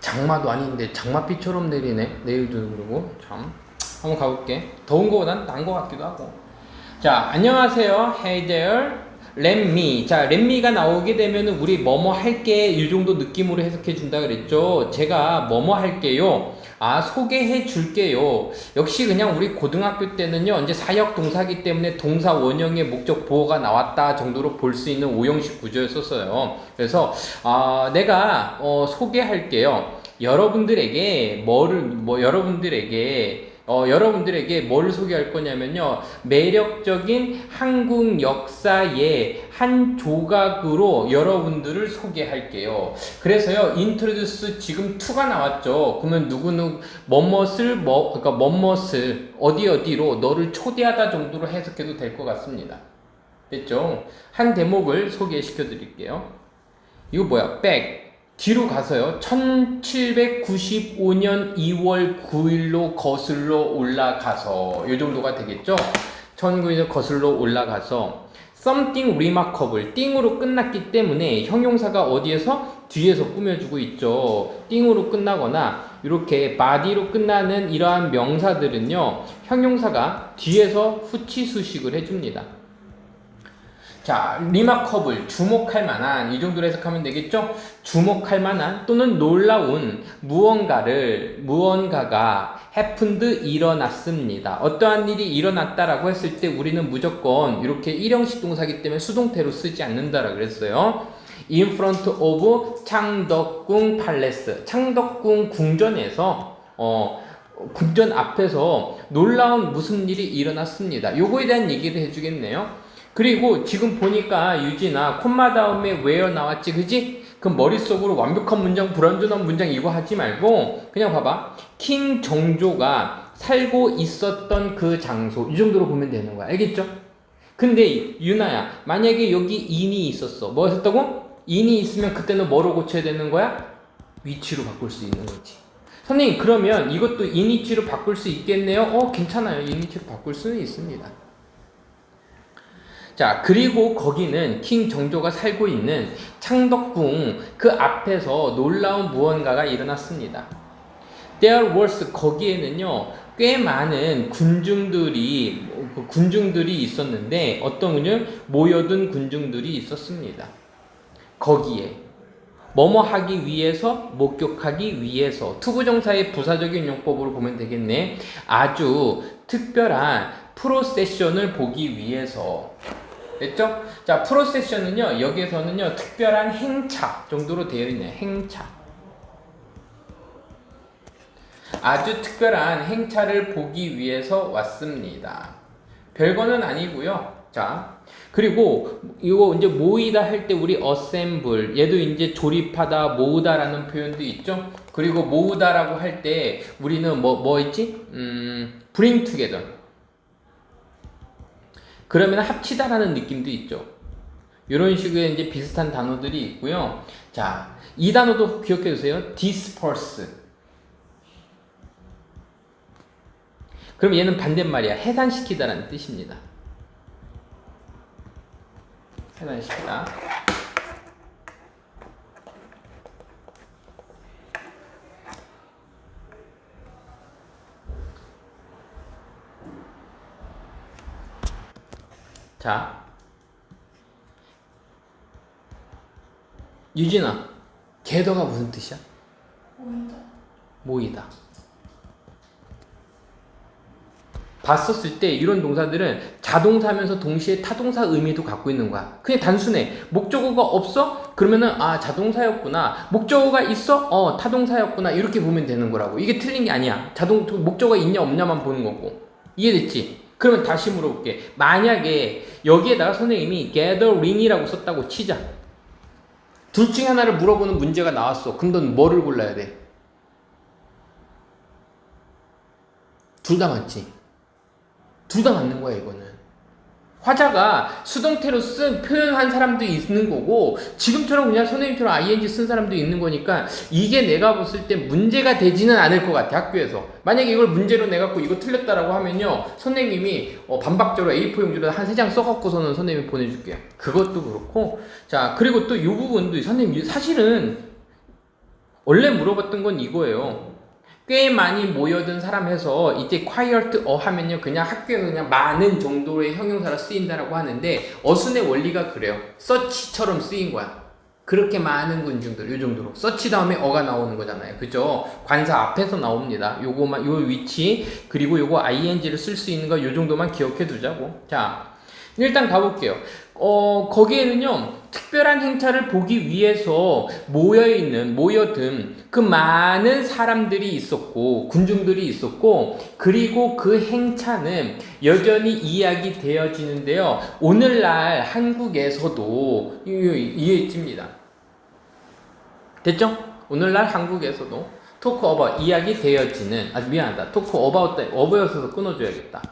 장마도 아닌데 장맛비처럼 내리네. 내일도 그러고 참. 한번 가볼게. 더운 거보단 나은 거 같기도 하고. 자, 안녕하세요. Hey there. Let me. 자, let me가 나오게 되면은 우리 뭐뭐 할게 이 정도 느낌으로 해석해 준다 그랬죠. 제가 뭐뭐 할게요. 아, 소개해 줄게요. 역시 그냥 우리 고등학교 때는요, 이제 사역 동사기 때문에 동사 원형의 목적 보어가 나왔다 정도로 볼 수 있는 오형식 구조였었어요. 그래서 내가 소개할게요. 여러분들에게 여러분들에게 뭘 소개할 거냐면요. 매력적인 한국 역사의 한 조각으로 여러분들을 소개할게요. 그래서요, introduce 지금 to가 나왔죠. 그러면 뭐뭇을 어디로 너를 초대하다 정도로 해석해도 될 것 같습니다. 됐죠? 한 대목을 소개시켜 드릴게요. 이거 뭐야? back. 뒤로 가서요. 1795년 2월 9일로 거슬러 올라가서 이 정도가 되겠죠. 1900년 거슬러 올라가서 something remarkable, 띵으로 끝났기 때문에 형용사가 어디에서? 뒤에서 꾸며주고 있죠. 띵으로 끝나거나 이렇게 body로 끝나는 이러한 명사들은요. 형용사가 뒤에서 후치 수식을 해줍니다. 자, remarkable, 주목할 만한, 이 정도로 해석하면 되겠죠? 주목할 만한 또는 놀라운 무언가가 happened, 일어났습니다. 어떠한 일이 일어났다라고 했을 때 우리는 무조건 이렇게 일형식 동사기 때문에 수동태로 쓰지 않는다라고 그랬어요. In front of 창덕궁 팔레스, 창덕궁 궁전에서 궁전 앞에서 놀라운 무슨 일이 일어났습니다. 요거에 대한 얘기를 해주겠네요. 그리고 지금 보니까 유진아 콤마 다음에 where 나왔지, 그지? 그럼 머릿속으로 완벽한 문장, 불완전한 문장 이거 하지 말고 그냥 봐봐. 킹 정조가 살고 있었던 그 장소, 이 정도로 보면 되는 거야. 알겠죠? 근데 유나야, 만약에 여기 in이 있었어. 뭐 했었다고? in이 있으면 그때는 뭐로 고쳐야 되는 거야? 위치로 바꿀 수 있는 거지. 선생님, 그러면 이것도 in위치로 바꿀 수 있겠네요? 괜찮아요. in위치로 바꿀 수는 있습니다. 자, 그리고 거기는 킹 정조가 살고 있는 창덕궁 그 앞에서 놀라운 무언가가 일어났습니다. There was, 거기에는요 꽤 많은 군중들이 있었는데, 어떤 군중? 모여든 군중들이 있었습니다. 거기에 뭐뭐 하기 위해서, 목격하기 위해서, 투부정사의 부사적인 용법으로 보면 되겠네. 아주 특별한 프로세션을 보기 위해서. 됐죠? 자, 프로세션은요, 여기에서는요, 특별한 행차 정도로 되어 있네요. 행차. 아주 특별한 행차를 보기 위해서 왔습니다. 별거는 아니고요. 자, 그리고 이거 이제 모이다 할 때 우리 assemble, 얘도 이제 조립하다, 모으다라는 표현도 있죠. 그리고 모으다라고 할 때 우리는 뭐 있지? bring together. 그러면 합치다라는 느낌도 있죠. 이런 식의 이제 비슷한 단어들이 있고요. 자, 이 단어도 기억해 주세요. disperse. 그럼 얘는 반대말이야. 해산시키다라는 뜻입니다. 해산시키다. 자, 유진아, gather가 무슨 뜻이야? 모이다. 봤었을 때 이런 동사들은 자동사면서 동시에 타동사 의미도 갖고 있는 거야. 그냥 단순해. 목적어가 없어? 그러면은 자동사였구나. 목적어가 있어? 타동사였구나. 이렇게 보면 되는 거라고. 이게 틀린 게 아니야. 목적어가 있냐 없냐만 보는 거고. 이해됐지? 그러면 다시 물어볼게. 만약에 여기에다가 선생님이 gathering이라고 썼다고 치자. 둘 중에 하나를 물어보는 문제가 나왔어. 그럼 넌 뭐를 골라야 돼? 둘 다 맞지? 둘 다 맞는 거야, 이거는. 화자가 수동태로 표현한 사람도 있는 거고, 지금처럼 그냥 선생님처럼 ing 쓴 사람도 있는 거니까, 이게 내가 봤을 때 문제가 되지는 않을 것 같아, 학교에서. 만약에 이걸 문제로 내갖고 이거 틀렸다라고 하면요, 선생님이 반박자로 A4 용지로 한 3장 써갖고서는 선생님이 보내줄게요. 그것도 그렇고, 자, 그리고 또 이 부분도 선생님, 사실은 원래 물어봤던 건 이거예요. 꽤 많이 모여든 사람 해서 이제 quiet 하면요 그냥 학교에서 그냥 많은 정도의 형용사로 쓰인다라고 하는데 어순의 원리가 그래요. such처럼 쓰인 거야. 그렇게 많은 군중들 요 정도로 서치 다음에 어가 나오는 거잖아요. 그죠? 관사 앞에서 나옵니다. 요거만 요 위치 그리고 요거 ing를 쓸 수 있는 거 요 정도만 기억해 두자고. 자, 일단 가볼게요. 거기에는요 특별한 행차를 보기 위해서 모여든 그 많은 사람들이 있었고 군중들이 있었고 그리고 그 행차는 여전히 이야기되어지는데요. 오늘날 한국에서도 이해집니다. 됐죠? 오늘날 한국에서도 토크 어바웃 이야기되어지는 미안하다. 토크 어바웃에서 끊어줘야겠다.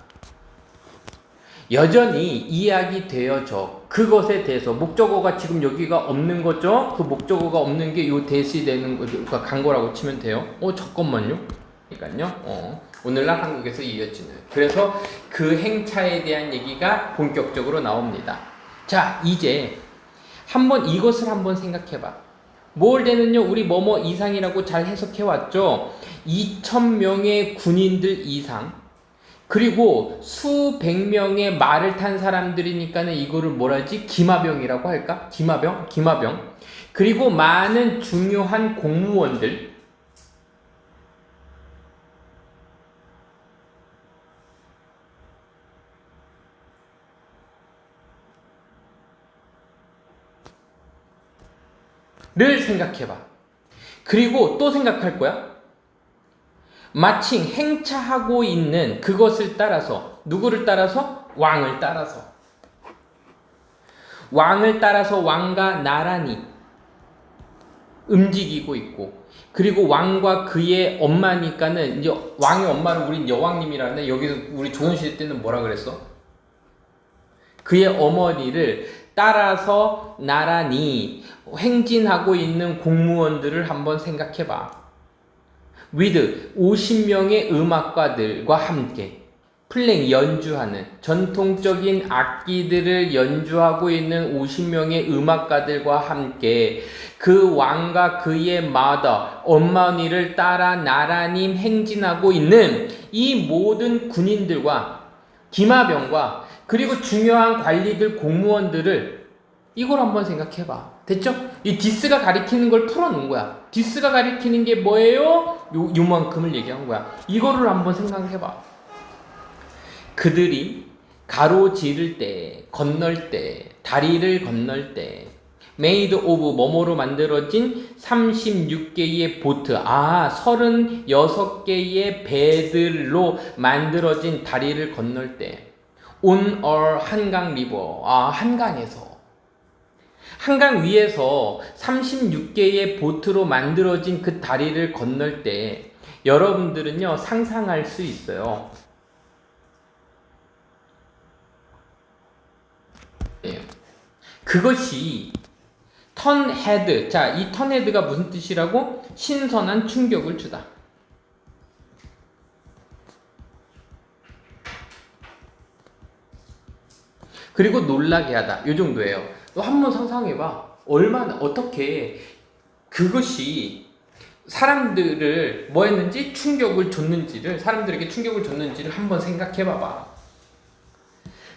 여전히 이야기되어져. 그것에 대해서 목적어가 지금 여기가 없는 거죠? 그 목적어가 없는 게 요 대시되는 거가 간 거라고 치면 돼요. 잠깐만요. 그러니까요. 오늘날 한국에서 이어지는. 그래서 그 행차에 대한 얘기가 본격적으로 나옵니다. 자, 이제 이것을 한번 생각해봐. 몰대는요, 우리 뭐뭐 이상이라고 잘 해석해왔죠? 2,000명의 군인들 이상. 그리고 수백 명의 말을 탄 사람들이니까는 이거를 뭐라지? 기마병이라고 할까? 기마병. 그리고 많은 중요한 공무원들. 를 생각해봐. 그리고 또 생각할 거야. 마침 행차하고 있는 그것을 따라서 누구를 따라서? 왕을 따라서 왕과 나란히 움직이고 있고 그리고 왕과 그의 엄마니까는 이제 왕의 엄마를 우린 여왕님이라는데 여기서 우리 조선시대 때는 뭐라 그랬어? 그의 어머니를 따라서 나란히 행진하고 있는 공무원들을 한번 생각해봐. with 50명의 음악가들과 함께 플랭 연주하는 전통적인 악기들을 연주하고 있는 50명의 음악가들과 함께 그 왕과 그의 어머니를 따라 나란히 행진하고 있는 이 모든 군인들과 기마병과 그리고 중요한 관리들 공무원들을 이걸 한번 생각해봐. 됐죠? 이 디스가 가리키는 걸 풀어놓은 거야. 디스가 가리키는 게 뭐예요? 요만큼을 얘기한 거야. 이거를 한번 생각해봐. 그들이 가로지를 때, 건널 때, 다리를 건널 때, made of 뭐뭐로 만들어진 36개의 보트, 36개의 배들로 만들어진 다리를 건널 때, on a 한강 리버, 한강에서. 한강 위에서 36개의 보트로 만들어진 그 다리를 건널 때 여러분들은요 상상할 수 있어요. 그것이 턴헤드. 자, 이 턴헤드가 무슨 뜻이라고? 신선한 충격을 주다. 그리고 놀라게 하다. 요 정도예요. 너 한번 상상해봐. 어떻게 그것이 사람들을 사람들에게 충격을 줬는지를 한번 생각해봐봐.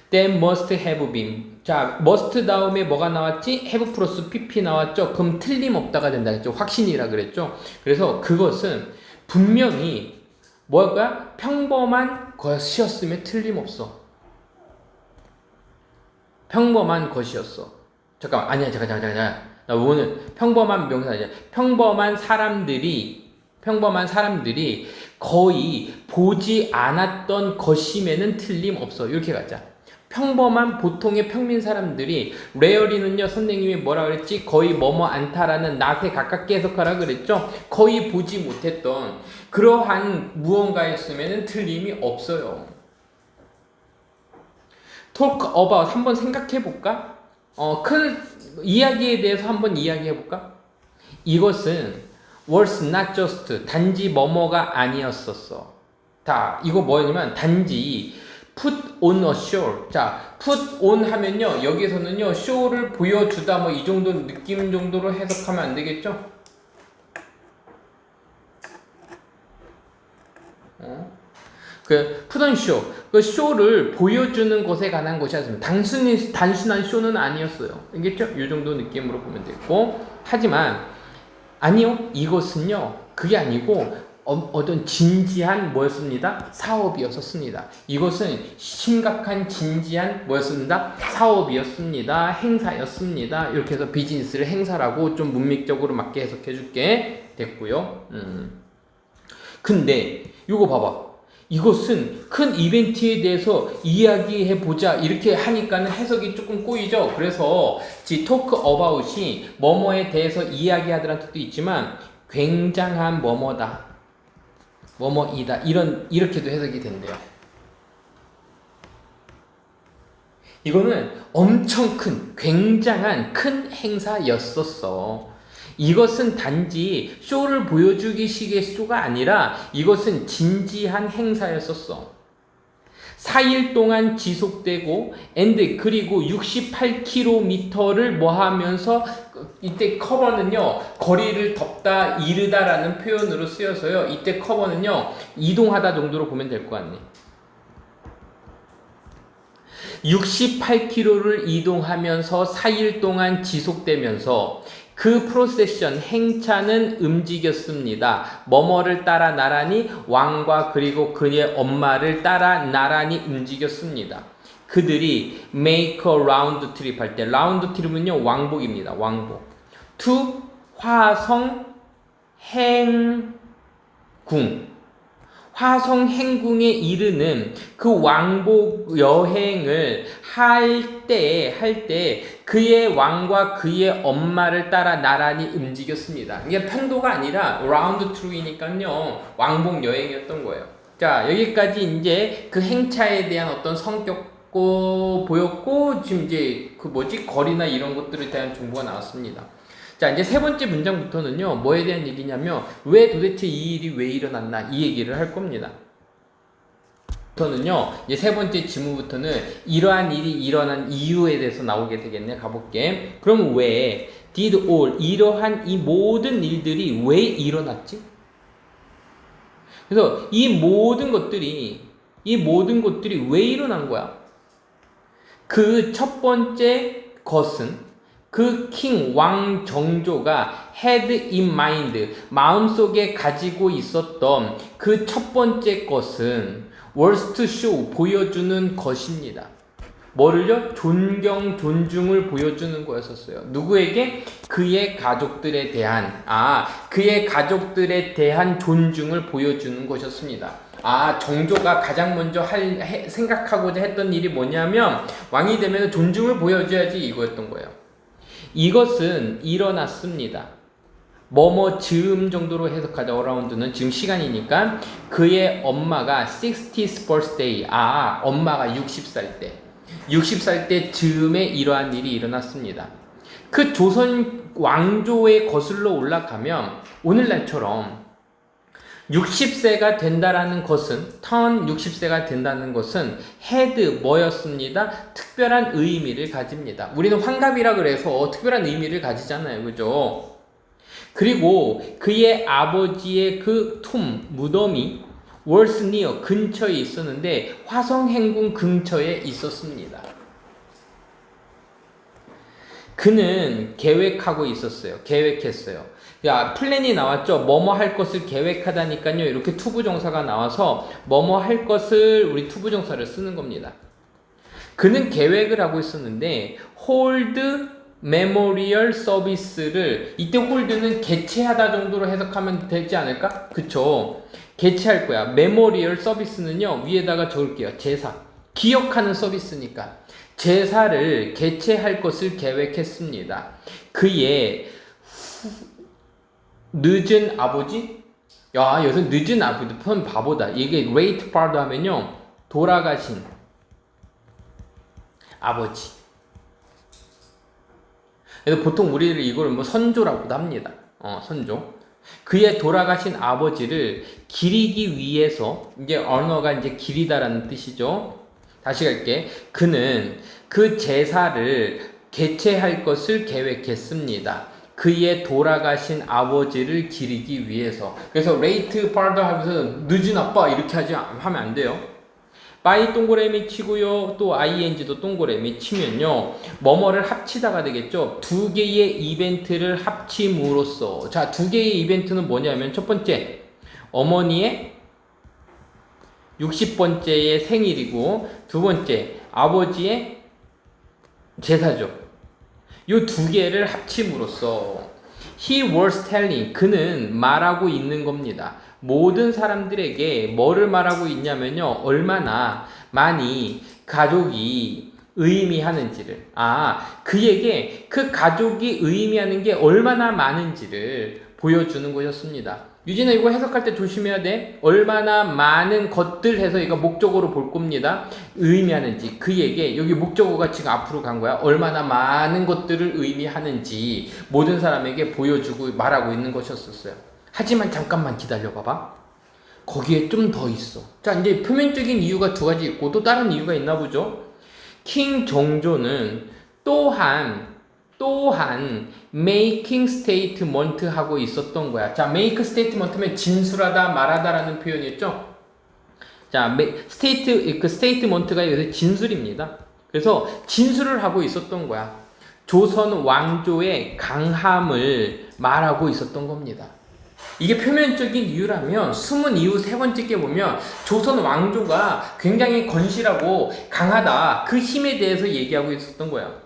That must have been. 자, must 다음에 뭐가 나왔지? have 플러스 pp 나왔죠? 그럼 틀림없다가 된다 했죠? 확신이라 그랬죠? 그래서 그것은 분명히 뭐랄까? 평범한 것이었음에 틀림없어. 평범한 것이었어. 잠깐만. 나 오늘 평범한 명사 아니야. 평범한 사람들이 거의 보지 않았던 것임에는 틀림없어. 이렇게 가자. 평범한 보통의 평민 사람들이 레어리는요 선생님이 뭐라 그랬지? 거의 뭐뭐 않다라는 낫에 가깝게 해석하라 그랬죠? 거의 보지 못했던 그러한 무언가였으면 틀림이 없어요. talk about 한번 생각해 볼까? 큰 이야기에 대해서 한번 이야기해 볼까? 이것은 was not just 단지 뭐뭐가 아니었었어. 자, 이거 뭐냐면 단지 put on a show. 자, put on 하면요 여기서는요 show를 보여주다 뭐 이 정도 느낌 정도로 해석하면 안 되겠죠? 그 푸던 쇼, 그 쇼를 보여주는 것에 관한 것이었습니다. 단순한 쇼는 아니었어요. 알겠죠? 이 정도 느낌으로 보면 되고, 하지만 아니요, 이것은요 그게 아니고 어떤 진지한 뭐였습니다? 사업이었습니다. 이것은 심각한 진지한 뭐였습니다? 사업이었습니다. 행사였습니다. 이렇게 해서 비즈니스를 행사라고 좀 문맥적으로 맞게 해석해 줄게 됐고요. 근데 이거 봐봐. 이것은 큰 이벤트에 대해서 이야기해 보자 이렇게 하니까는 해석이 조금 꼬이죠. 그래서 talk about이 뭐뭐에 대해서 이야기하다라는 뜻도 있지만 굉장한 뭐뭐다, 뭐뭐이다 이렇게도 해석이 된대요. 이거는 엄청 큰, 굉장한 큰 행사였었어. 이것은 단지 쇼를 보여주기 식의 쇼가 아니라 이것은 진지한 행사였었어. 4일 동안 지속되고 그리고 68km를 뭐 하면서 이때 커버는요 거리를 덮다 이르다라는 표현으로 쓰여서요 이때 커버는요 이동하다 정도로 보면 될 것 같네. 68km를 이동하면서 4일 동안 지속되면서 그 프로세션 행차는 움직였습니다. 뭐뭐를 따라 나란히 왕과 그리고 그의 엄마를 따라 나란히 움직였습니다. 그들이 make a round trip 할 때 라운드 트립은요 왕복입니다. 왕복. to 화성 행궁 화성 행궁에 이르는 그 왕복 여행을 할 때 그의 왕과 그의 엄마를 따라 나란히 움직였습니다. 이게 편도가 아니라 라운드 트루이니까요 왕복 여행이었던 거예요. 자 여기까지 이제 그 행차에 대한 어떤 성격고 보였고 지금 이제 그 거리나 이런 것들에 대한 정보가 나왔습니다. 자 이제 세 번째 문장부터는요 뭐에 대한 얘기냐면 왜 도대체 이 일이 왜 일어났나 이 얘기를 할 겁니다. 부터는요 이제 세 번째 지문부터는 이러한 일이 일어난 이유에 대해서 나오게 되겠네. 가볼게. 그럼 왜 did all 이러한 이 모든 일들이 왜 일어났지? 그래서 이 모든 것들이 왜 일어난 거야? 그 첫 번째 것은 그 킹 왕 정조가 had in mind 마음속에 가지고 있었던 그 첫 번째 것은 was to show 보여주는 것입니다. 뭐를요? 존중을 보여주는 거였었어요. 누구에게? 그의 가족들에 대한 존중을 보여주는 것이었습니다. 정조가 가장 먼저 생각하고자 했던 일이 뭐냐면 왕이 되면 존중을 보여줘야지 이거였던 거예요. 이것은 일어났습니다. 뭐뭐 즈음 정도로 해석하자. 어라운드는 지금 시간이니까 그의 엄마가 60th birthday 엄마가 60살 때 즈음에 이러한 일이 일어났습니다. 그 조선 왕조에 거슬러 올라가면 오늘날처럼 60세가 된다라는 것은 turn 60세가 된다는 것은 had 뭐였습니다? 특별한 의미를 가집니다. 우리는 환갑이라 그래서 특별한 의미를 가지잖아요. 그죠? 그리고 그의 아버지의 그 무덤이 was near 근처에 있었는데 화성행궁 근처에 있었습니다. 그는 계획하고 있었어요. 계획했어요. 플랜이 나왔죠. 뭐뭐 할 것을 계획하다니까요. 이렇게 투부정사가 나와서 뭐뭐 할 것을 우리 투부정사를 쓰는 겁니다. 그는 계획을 하고 있었는데 hold 메모리얼 서비스를 이때 홀드는 개최하다 정도로 해석하면 되지 않을까? 그쵸? 개최할 거야. 메모리얼 서비스는요 위에다가 적을게요. 제사. 기억하는 서비스니까 제사를 개최할 것을 계획했습니다. 그의 늦은 아버지? 여기서 늦은 아버지 편 바보다. 이게 late father 하면요 돌아가신 아버지. 그래서 보통 우리를 이걸 선조라고도 합니다. 선조. 그의 돌아가신 아버지를 기리기 위해서 이제 언어가 이제 기리다라는 뜻이죠. 다시 갈게. 그는 그 제사를 개최할 것을 계획했습니다. 그의 돌아가신 아버지를 기리기 위해서. 그래서 late father 하면서 늦은 아빠 이렇게 하면 안 돼요. by 동그라미 치고요. 또 ing도 동그라미 치면요. 뭐뭐를 합치다가 되겠죠. 두 개의 이벤트를 합침으로써. 자, 두 개의 이벤트는 뭐냐면 첫 번째, 어머니의 60번째의 생일이고 두 번째, 아버지의 제사죠. 요 두 개를 합침으로써 he was telling, 그는 말하고 있는 겁니다. 모든 사람들에게 뭐를 말하고 있냐면요. 얼마나 많이 가족이 의미하는지를. 그에게 그 가족이 의미하는 게 얼마나 많은지를 보여주는 것이었습니다. 유진아, 이거 해석할 때 조심해야 돼. 얼마나 많은 것들 해서 이거 목적어로 볼 겁니다. 의미하는지. 그에게, 여기 목적어가 지금 앞으로 간 거야. 얼마나 많은 것들을 의미하는지 모든 사람에게 보여주고 말하고 있는 것이었어요. 하지만 잠깐만 기다려 봐봐. 거기에 좀 더 있어. 자, 이제 표면적인 이유가 두 가지 있고 또 다른 이유가 있나 보죠. 킹 정조는 또한 making statement 하고 있었던 거야. 자, make statement면 진술하다, 말하다라는 표현이었죠. 자, statement가 여기서 진술입니다. 그래서 진술을 하고 있었던 거야. 조선 왕조의 강함을 말하고 있었던 겁니다. 이게 표면적인 이유라면 숨은 이유 세 번째 게 보면 조선 왕조가 굉장히 건실하고 강하다. 그 힘에 대해서 얘기하고 있었던 거야.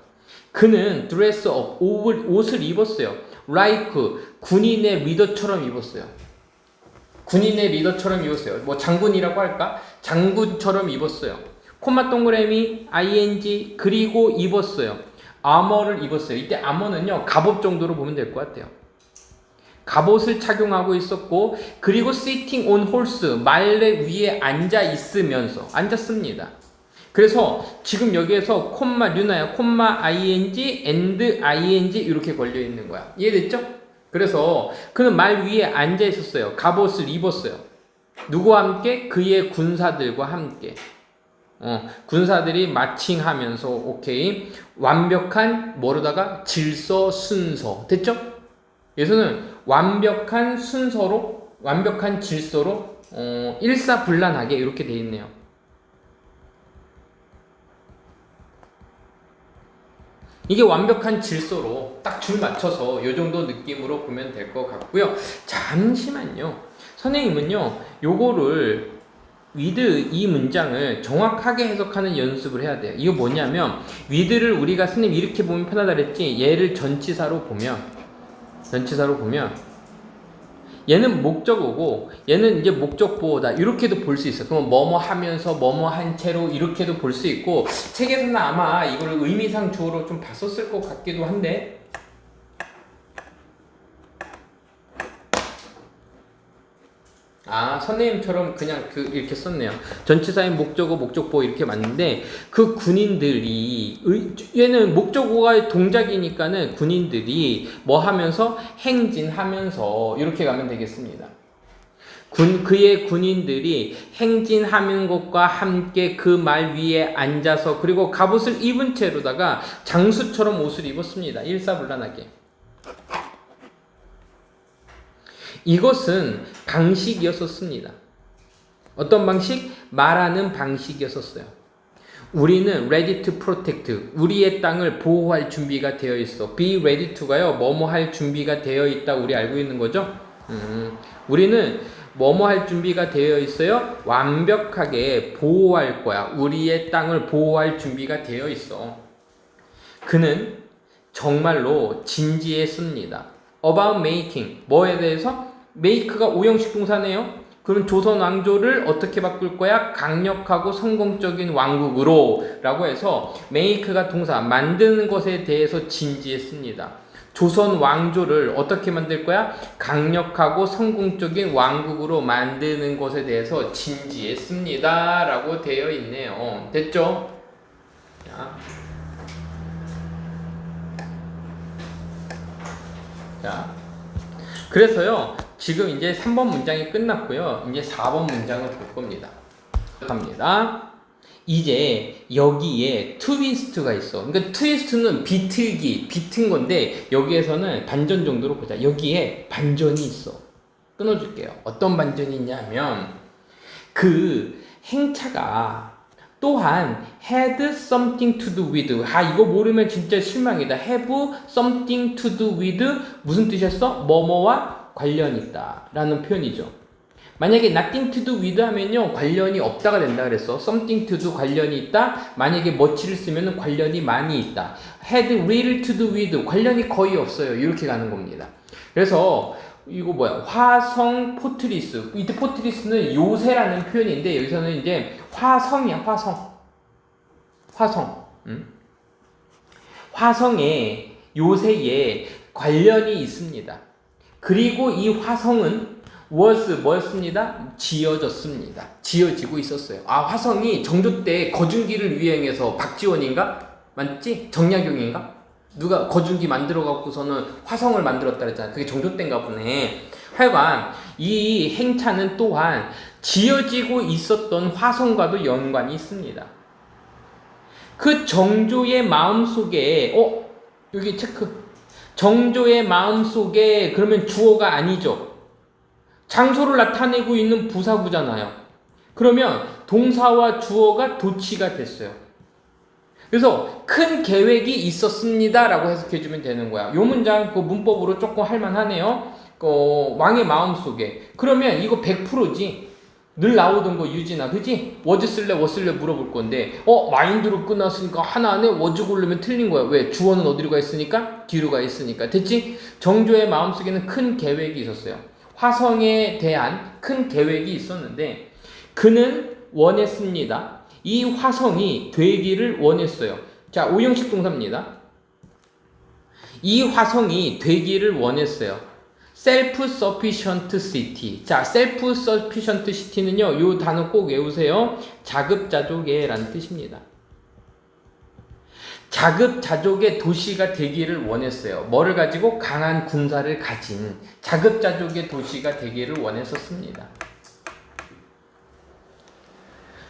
그는 dress up, 옷을 입었어요. like, 군인의 리더처럼 입었어요. 군인의 리더처럼 입었어요. 뭐 장군이라고 할까? 장군처럼 입었어요. 콤마 동그라미, ing, 그리고 입었어요. armor를 입었어요. 이때 armor는요, 갑옷 정도로 보면 될 것 같아요. 갑옷을 착용하고 있었고, 그리고 sitting on horse, 말의 위에 앉아 있으면서, 앉았습니다. 그래서 지금 여기에서 콤마 류나야, 콤마 ing, and ing 이렇게 걸려 있는 거야. 이해됐죠? 그래서 그는 말 위에 앉아 있었어요. 갑옷을 입었어요. 누구와 함께? 그의 군사들과 함께. 군사들이 마칭하면서 오케이. 완벽한 뭐로다가 질서 순서. 됐죠? 여기서는 완벽한 순서로, 완벽한 질서로 일사불란하게 이렇게 돼 있네요. 이게 완벽한 질서로 딱 줄 맞춰서 이 정도 느낌으로 보면 될 것 같고요. 잠시만요. 선생님은요, 요거를 with 이 문장을 정확하게 해석하는 연습을 해야 돼요. 이거 뭐냐면 with를 우리가 선생님 이렇게 보면 편하다 그랬지. 얘를 전치사로 보면 얘는 목적어고 얘는 이제 목적보호다 이렇게도 볼 수 있어요. 그럼 뭐뭐 하면서 뭐뭐 한 채로 이렇게도 볼 수 있고 책에서는 아마 이거를 의미상 주어로 좀 봤었을 것 같기도 한데 선생님처럼 그냥 이렇게 썼네요. 전치사인 목적어, 목적보호 이렇게 맞는데 그 군인들이 얘는 목적어가 동작이니까는 군인들이 뭐 하면서 행진하면서 이렇게 가면 되겠습니다. 그의 군인들이 행진하는 것과 함께 그 말 위에 앉아서 그리고 갑옷을 입은 채로다가 장수처럼 옷을 입었습니다. 일사불란하게. 이것은 방식이었었습니다. 어떤 방식? 말하는 방식이었었어요. 우리는 ready to protect, 우리의 땅을 보호할 준비가 되어 있어. be ready to가요, 뭐뭐 할 준비가 되어 있다 우리 알고 있는 거죠? 우리는 뭐뭐 할 준비가 되어 있어요? 완벽하게 보호할 거야. 우리의 땅을 보호할 준비가 되어 있어. 그는 정말로 진지했습니다. about making, 뭐에 대해서? make가 오형식 동사네요. 그럼 조선 왕조를 어떻게 바꿀 거야? 강력하고 성공적인 왕국으로 라고 해서 make가 동사, 만드는 것에 대해서 진지했습니다. 조선 왕조를 어떻게 만들 거야? 강력하고 성공적인 왕국으로 만드는 것에 대해서 진지했습니다 라고 되어 있네요. 됐죠? 자, 그래서요 지금 이제 3번 문장이 끝났고요. 이제 4번 문장을 볼 겁니다. 갑니다. 이제 여기에 트위스트가 있어. 그러니까 트위스트는 비틀기, 비튼 건데 여기에서는 반전 정도로 보자. 여기에 반전이 있어. 끊어줄게요. 어떤 반전이 있냐면 그 행차가 또한 had something to do with. 이거 모르면 진짜 실망이다. have something to do with 무슨 뜻이었어? 뭐뭐와 관련이 있다 라는 표현이죠. 만약에 nothing to do with 하면요 관련이 없다가 된다 그랬어. something to do 관련이 있다. 만약에 much를 쓰면 관련이 많이 있다. had little to do with 관련이 거의 없어요. 이렇게 가는 겁니다. 그래서 이거 뭐야? 화성 포트리스. 이때 포트리스는 요새라는 표현인데 여기서는 이제 화성이야. 화성. 화성에 요새에 관련이 있습니다. 그리고 이 화성은 뭐였습니다? 지어졌습니다. 지어지고 있었어요. 화성이 정조 때 거중기를 유행해서 박지원인가? 맞지? 정약용인가? 누가 거중기 만들어 갖고서는 화성을 만들었다 그랬잖아. 그게 정조 때인가 보네. 하여간 이 행차는 또한 지어지고 있었던 화성과도 연관이 있습니다. 그 정조의 마음속에 여기 체크. 정조의 마음속에 그러면 주어가 아니죠. 장소를 나타내고 있는 부사구잖아요. 그러면 동사와 주어가 도치가 됐어요. 그래서 큰 계획이 있었습니다 라고 해석해주면 되는 거야. 요 문장 그 문법으로 조금 할만하네요. 왕의 마음속에. 그러면 이거 100%지. 늘 나오던 거 유진아, 그지? 워즈 쓸래 물어볼 건데 마인드로 끝났으니까 하나 안에 워즈 고르면 틀린 거야. 왜? 주어는 어디로 가 있으니까? 뒤로 가 있으니까. 됐지? 정조의 마음속에는 큰 계획이 있었어요. 화성에 대한 큰 계획이 있었는데 그는 원했습니다. 이 화성이 되기를 원했어요. 자, 오형식 동사입니다. 이 화성이 되기를 원했어요. self-sufficient city. 자, self-sufficient city는요, 요 단어 꼭 외우세요. 자급자족의라는 뜻입니다. 자급자족의 도시가 되기를 원했어요. 뭐를 가지고? 강한 군사를 가진 자급자족의 도시가 되기를 원했었습니다.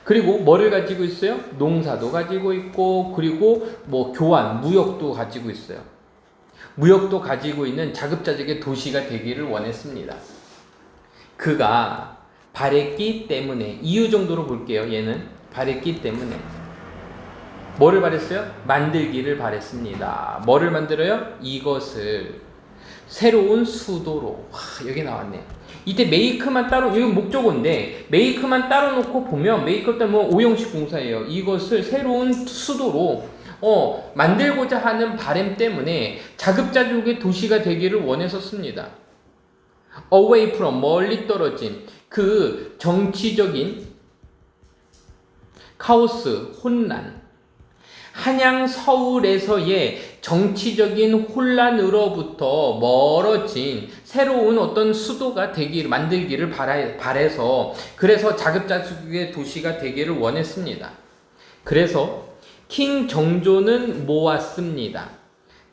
그리고 뭐를 가지고 있어요? 농사도 가지고 있고, 그리고 교환, 무역도 가지고 있어요. 무역도 가지고 있는 자급자족의 도시가 되기를 원했습니다. 그가 바랬기 때문에, 이유 정도로 볼게요. 얘는 바랬기 때문에 뭐를 바랬어요? 만들기를 바랬습니다. 뭐를 만들어요? 이것을 새로운 수도로. 여기 나왔네. 이때 메이크만 따로, 이건 목적어인데 메이크만 따로 놓고 보면 메이크 때문에 오형식 동사예요. 이것을 새로운 수도로 만들고자 하는 바람 때문에 자급자족의 도시가 되기를 원했었습니다. away from, 멀리 떨어진 그 정치적인 카오스, 혼란, 한양 서울에서의 정치적인 혼란으로부터 멀어진 새로운 어떤 수도가 만들기를 바래서 그래서 자급자족의 도시가 되기를 원했습니다. 그래서 킹 정조는 모았습니다.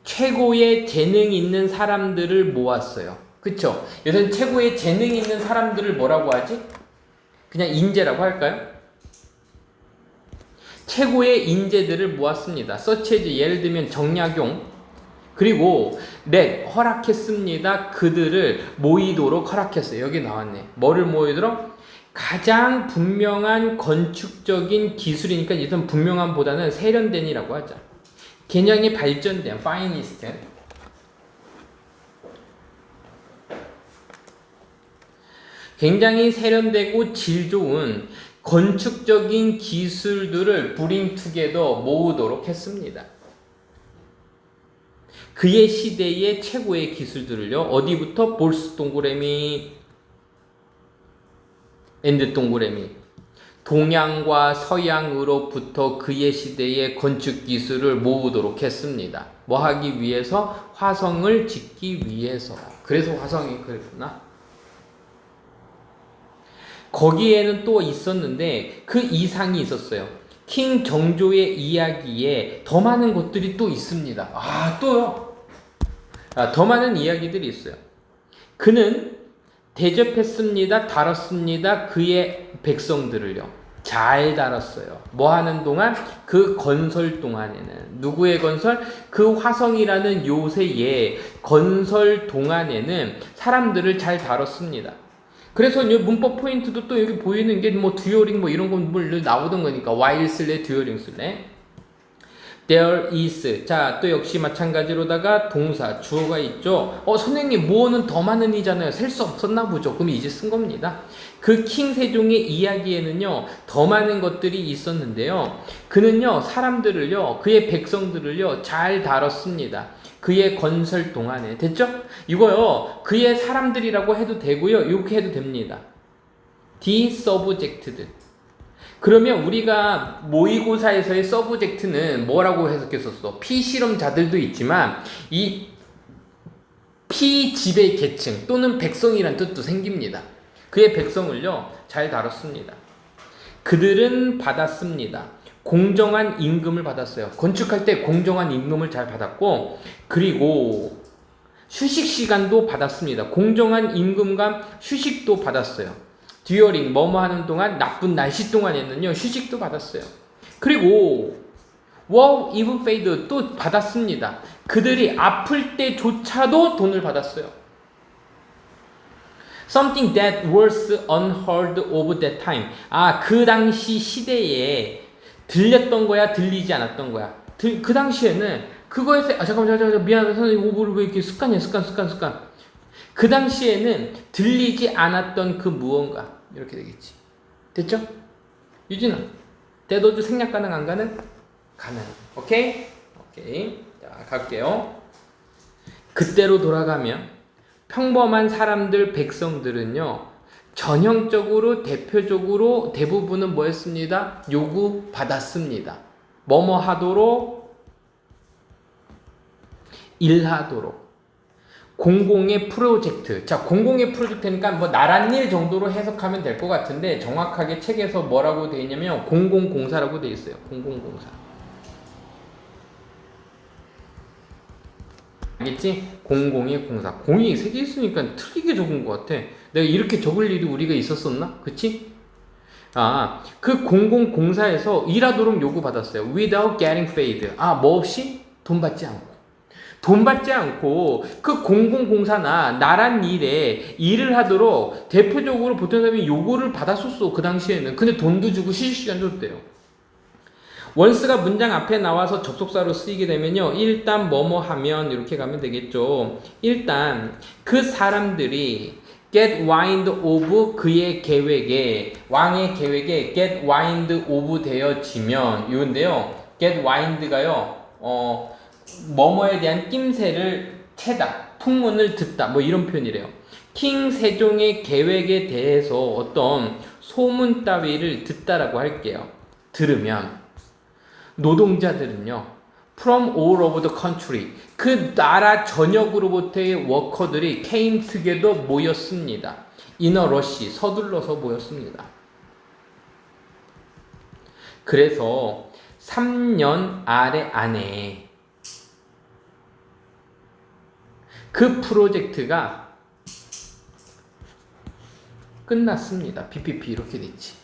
최고의 재능 있는 사람들을 모았어요. 그쵸? 요새는 최고의 재능 있는 사람들을 뭐라고 하지? 그냥 인재라고 할까요? 최고의 인재들을 모았습니다. such as 예를 들면 정약용, 그리고 허락했습니다. 그들을 모이도록 허락했어요. 여기 나왔네. 뭐를 모이도록? 가장 분명한 건축적인 기술이니까 이것은 분명한보다는 세련된이라고 하자. 굉장히 발전된 finest, 굉장히 세련되고 질 좋은 건축적인 기술들을 bring together, 모으도록 했습니다. 그의 시대의 최고의 기술들을요. 어디부터? 볼스 동그라미, 엔드 동그라미. 동양과 서양으로부터 그의 시대의 건축 기술을 모으도록 했습니다. 뭐 하기 위해서? 화성을 짓기 위해서. 그래서 화성이 그랬구나. 거기에는 또 있었는데 그 이상이 있었어요. 킹 정조의 이야기에 더 많은 것들이 또 있습니다. 또요. 더 많은 이야기들이 있어요. 그는 대접했습니다. 다뤘습니다. 그의 백성들을요. 잘 다뤘어요. 뭐 하는 동안? 그 건설 동안에는. 누구의 건설? 그 화성이라는 요새의 건설 동안에는 사람들을 잘 다뤘습니다. 그래서 이 문법 포인트도 또 여기 보이는 게 뭐 듀어링 뭐 이런 건 늘 나오던 거니까 while 쓸래 듀어링 쓸래. There is. 자, 또 역시 마찬가지로다가 동사, 주어가 있죠. 선생님, 뭐는 더 많은 이잖아요. 셀 수 없었나 보죠. 그럼 이제 쓴 겁니다. 그 킹 세종의 이야기에는요, 더 많은 것들이 있었는데요. 그는요, 사람들을요, 그의 백성들을요, 잘 다뤘습니다. 그의 건설 동안에. 됐죠? 이거요, 그의 사람들이라고 해도 되고요, 이렇게 해도 됩니다. The subjected. 그러면 우리가 모의고사에서의 서브젝트는 뭐라고 해석했었어? 피실험자들도 있지만 이 피지배 계층 또는 백성이란 뜻도 생깁니다. 그의 백성을요 잘 다뤘습니다. 그들은 받았습니다. 공정한 임금을 받았어요. 건축할 때 공정한 임금을 잘 받았고, 그리고 휴식 시간도 받았습니다. 공정한 임금과 휴식도 받았어요. 듀어링 뭐뭐 하는 동안, 나쁜 날씨 동안에는요 휴식도 받았어요. 그리고 wow even paid 또 받았습니다. 그들이 아플 때조차도 돈을 받았어요. Something that was unheard of that time. 그 당시 시대에 들렸던 거야, 들리지 않았던 거야. 그 당시에는 그거에서 잠깐만 미안하다 선생님, 오버를 왜 이렇게 습관. 그 당시에는 들리지 않았던 그 무언가, 이렇게 되겠지. 됐죠? 유진아, 대도주 생략 가능 안 가능? 가능. 오케이? 자, 갈게요. 그때로 돌아가면 평범한 사람들, 백성들은요 전형적으로, 대표적으로 대부분은 뭐였습니다? 요구받았습니다. 뭐뭐 하도록, 일하도록. 공공의 프로젝트. 자, 공공의 프로젝트니까 뭐 나랏일 정도로 해석하면 될 것 같은데, 정확하게 책에서 뭐라고 되어 있냐면 공공공사라고 되어 있어요. 공공공사. 알겠지? 공공의 공사. 공이 3개 있으니까 틀리게 적은 것 같아. 내가 이렇게 적을 일이 우리가 있었었나? 그치? 그 공공공사에서 일하도록 요구받았어요. Without getting paid. 뭐 없이? 돈 받지 않고 그 공공공사나 나란 일에 일을 하도록 대표적으로 보통 사람이 요구를 받았었어. 그 당시에는. 근데 돈도 주고 휴식시간도 줬대요. 원스가 문장 앞에 나와서 접속사로 쓰이게 되면요, 일단 뭐뭐 하면 이렇게 가면 되겠죠. 일단 그 사람들이 get wind of, 그의 계획에, 왕의 계획에 get wind of 되어지면, 이건데요, get wind가요 뭐뭐에 대한 낌새를 채다, 풍문을 듣다, 뭐 이런 표현이래요. 킹 세종의 계획에 대해서 어떤 소문 따위를 듣다라고 할게요. 들으면 노동자들은요, from all over the country, 그 나라 전역으로부터의 워커들이 came together, 모였습니다. in a rush, 서둘러서 모였습니다. 그래서 3년 안에 그 프로젝트가 끝났습니다. PPP 이렇게 됐지.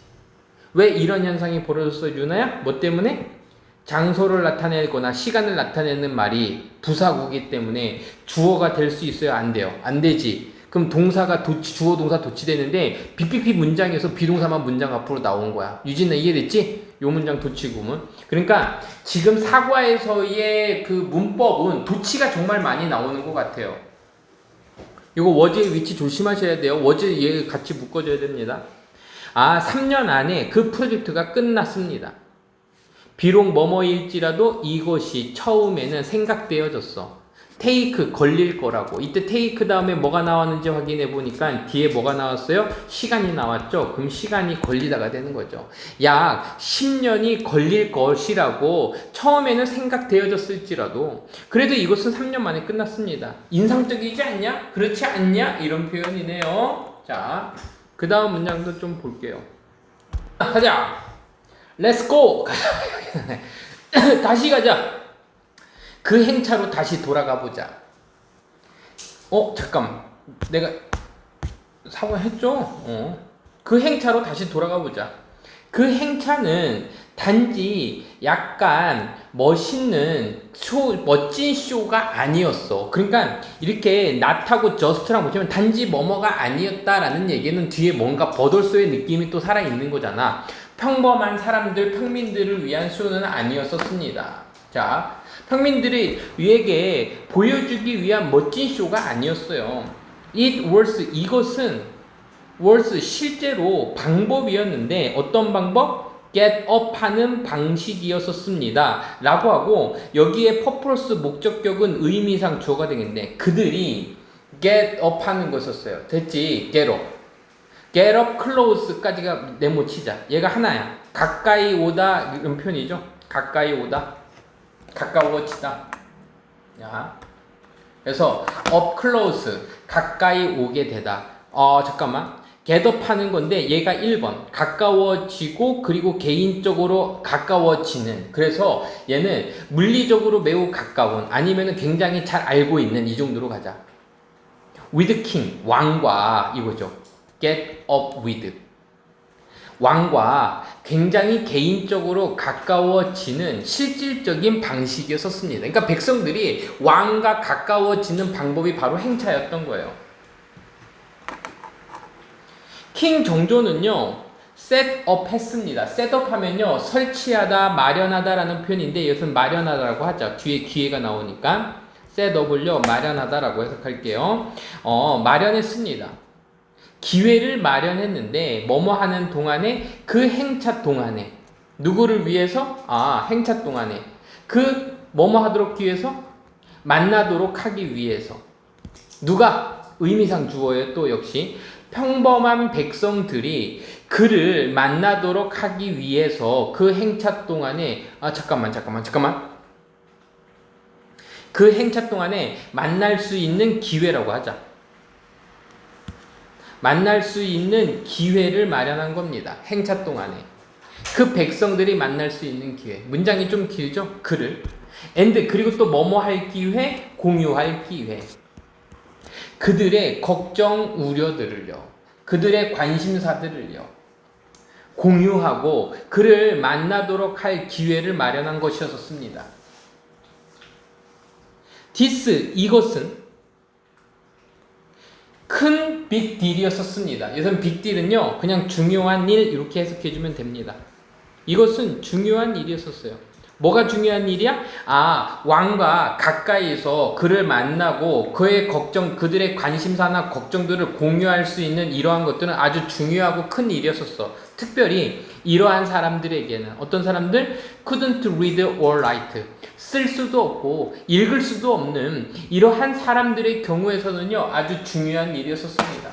왜 이런 현상이 벌어졌어, 유나야? 뭐 때문에? 장소를 나타내거나 시간을 나타내는 말이 부사구기 때문에 주어가 될 수 있어요? 안 돼요? 안 되지. 그럼 동사가 주어 동사 도치되는데 BPP 문장에서 비동사만 문장 앞으로 나온 거야. 유진아 이해됐지? 요 문장 도치구문. 그러니까 지금 사과에서의 그 문법은 도치가 정말 많이 나오는 것 같아요. 이거 워즈의 위치 조심하셔야 돼요. 워즈 얘 같이 묶어줘야 됩니다. 3년 안에 그 프로젝트가 끝났습니다. 비록 뭐뭐일지라도 이것이 처음에는 생각되어졌어. 테이크, 걸릴 거라고. 이때 테이크 다음에 뭐가 나왔는지 확인해 보니까 뒤에 뭐가 나왔어요? 시간이 나왔죠? 그럼 시간이 걸리다가 되는 거죠. 약 10년이 걸릴 것이라고 처음에는 생각되어졌을지라도 그래도 이것은 3년 만에 끝났습니다. 인상적이지 않냐? 그렇지 않냐? 이런 표현이네요. 자, 그 다음 문장도 좀 볼게요. 가자! Let's go! 다시 가자! 그 행차로 다시 돌아가 보자. 잠깐. 내가 사과했죠? 그 행차로 다시 돌아가 보자. 그 행차는 단지 약간 멋있는 멋진 쇼가 아니었어. 그러니까 이렇게 낫하고 저스트랑 보시면 단지 뭐뭐가 아니었다라는 얘기는 뒤에 뭔가 버돌소의 느낌이 또 살아있는 거잖아. 평범한 사람들, 평민들을 위한 쇼는 아니었었습니다. 자, 평민들이 위에게 보여주기 위한 멋진 쇼가 아니었어요. It was, 이것은 was 실제로 방법이었는데 어떤 방법? get up 하는 방식이었었습니다. 라고 하고 여기에 purpose 목적격은 의미상 주어가 되겠는데 그들이 get up 하는 거 썼어요. 됐지? get up. get up close까지가 네모 치자. 얘가 하나야. 가까이 오다 이런 표현이죠. 가까이 오다. 가까워지다. 야. 그래서 up close 가까이 오게 되다. 잠깐만. get up 하는 건데 얘가 1번 가까워지고 그리고 개인적으로 가까워지는 그래서 얘는 물리적으로 매우 가까운 아니면 굉장히 잘 알고 있는 이 정도로 가자. with king 왕과 이거죠. get up with 왕과 굉장히 개인적으로 가까워지는 실질적인 방식이었습니다. 그러니까 백성들이 왕과 가까워지는 방법이 바로 행차였던 거예요. 킹 정조는요, 셋업 했습니다. 셋업 하면요, 설치하다, 마련하다 라는 표현인데 이것은 마련하다라고 하죠. 뒤에 기회가 나오니까 셋업을요, 마련하다라고 해석할게요. 마련했습니다. 기회를 마련했는데 뭐뭐 하는 동안에 그 행차 동안에 누구를 위해서? 행차 동안에 그 뭐뭐 하도록 위해서? 만나도록 하기 위해서. 누가? 의미상 주어예요. 또 역시 평범한 백성들이 그를 만나도록 하기 위해서 그 행차 동안에 잠깐만 그 행차 동안에 만날 수 있는 기회라고 하자. 만날 수 있는 기회를 마련한 겁니다. 행차 동안에 그 백성들이 만날 수 있는 기회. 문장이 좀 길죠? 그를 and 그리고 또 뭐뭐 할 기회, 공유할 기회. 그들의 걱정, 우려들을요. 그들의 관심사들을요. 공유하고 그를 만나도록 할 기회를 마련한 것이었습니다. this, 이것은 큰 빅딜이었습니다. 이것은 빅딜은요. 그냥 중요한 일 이렇게 해석해주면 됩니다. 이것은 중요한 일이었어요. 뭐가 중요한 일이야? 왕과 가까이서 그를 만나고 그의 걱정, 그들의 관심사나 걱정들을 공유할 수 있는 이러한 것들은 아주 중요하고 큰 일이었었어. 특별히 이러한 사람들에게는 어떤 사람들? couldn't read or write. 쓸 수도 없고 읽을 수도 없는 이러한 사람들의 경우에서는요. 아주 중요한 일이었었습니다.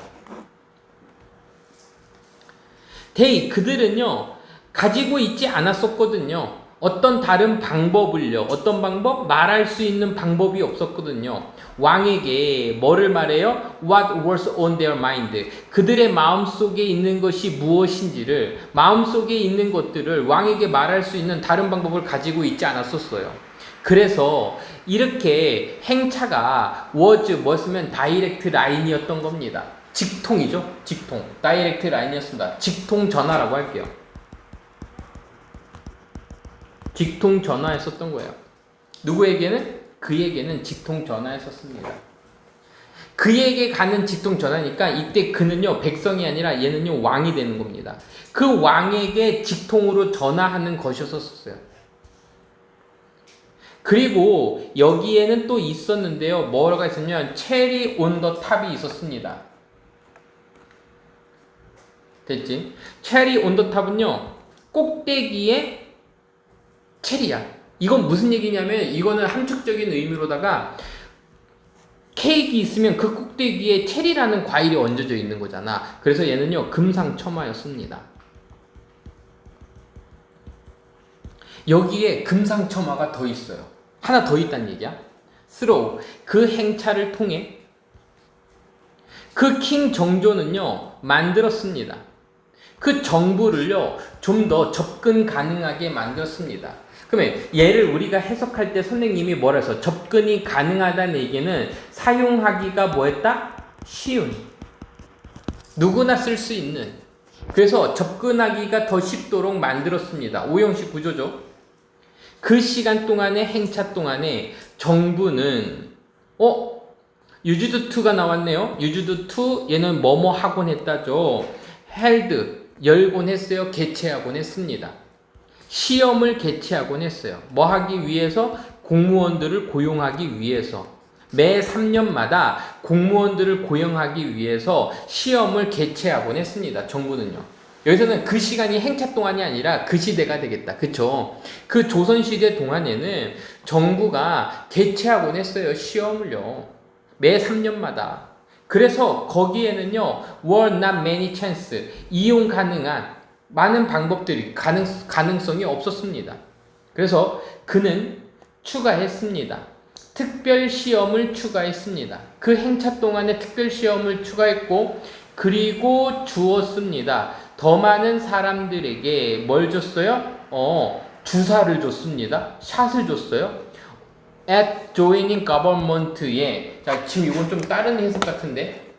그들은요. 가지고 있지 않았었거든요. 어떤 다른 방법을요. 어떤 방법? 말할 수 있는 방법이 없었거든요. 왕에게 뭐를 말해요? What was on their mind. 그들의 마음속에 있는 것이 무엇인지를 마음속에 있는 것들을 왕에게 말할 수 있는 다른 방법을 가지고 있지 않았었어요. 그래서 이렇게 행차가 뭐였으면 다이렉트 라인이었던 겁니다. 직통이죠. 직통. 다이렉트 라인이었습니다. 직통 전화라고 할게요. 직통 전화했었던 거예요. 누구에게는? 그에게는 직통 전화했었습니다. 그에게 가는 직통 전화니까 이때 그는요 백성이 아니라 얘는요 왕이 되는 겁니다. 그 왕에게 직통으로 전화하는 것이었었어요. 그리고 여기에는 또 있었는데요. 뭐가 있었냐면 체리 온 더 탑이 있었습니다. 됐지? 체리 온 더 탑은요 꼭대기에 체리야. 이건 무슨 얘기냐면 이거는 함축적인 의미로다가 케이크 있으면 그 꼭대기에 체리라는 과일이 얹어져 있는 거잖아. 그래서 얘는요 금상첨화였습니다. 여기에 금상첨화가 더 있어요. 하나 더 있다는 얘기야. through 그 행차를 통해 그 킹 정조는요 만들었습니다. 그 정부를요 좀 더 접근 가능하게 만들었습니다. 그러면 얘를 우리가 해석할 때 선생님이 뭐라 해서 접근이 가능하다는 얘기는 사용하기가 뭐했다? 쉬운. 누구나 쓸 수 있는 그래서 접근하기가 더 쉽도록 만들었습니다. 오형식 구조죠. 그 시간 동안에 행차 동안에 정부는 유주드2가 나왔네요. 유주드2 얘는 뭐뭐 하곤 했다죠. held 열곤 했어요. 개최하곤 했습니다. 시험을 개최하곤 했어요. 뭐 하기 위해서? 공무원들을 고용하기 위해서. 매 3년마다 공무원들을 고용하기 위해서 시험을 개최하곤 했습니다. 정부는요. 여기서는 그 시간이 행차 동안이 아니라 그 시대가 되겠다. 그쵸? 그 조선시대 동안에는 정부가 개최하곤 했어요. 시험을요. 매 3년마다. 그래서 거기에는요, were not many chance, 이용 가능한 많은 방법들이 가능성이 없었습니다. 그래서 그는 추가했습니다. 특별 시험을 추가했습니다. 그 행차 동안에 특별 시험을 추가했고, 그리고 주었습니다. 더 많은 사람들에게 뭘 줬어요? 주사를 줬습니다. 샷을 줬어요. at joining government에, 자, 지금 이건 좀 다른 해석 같은데,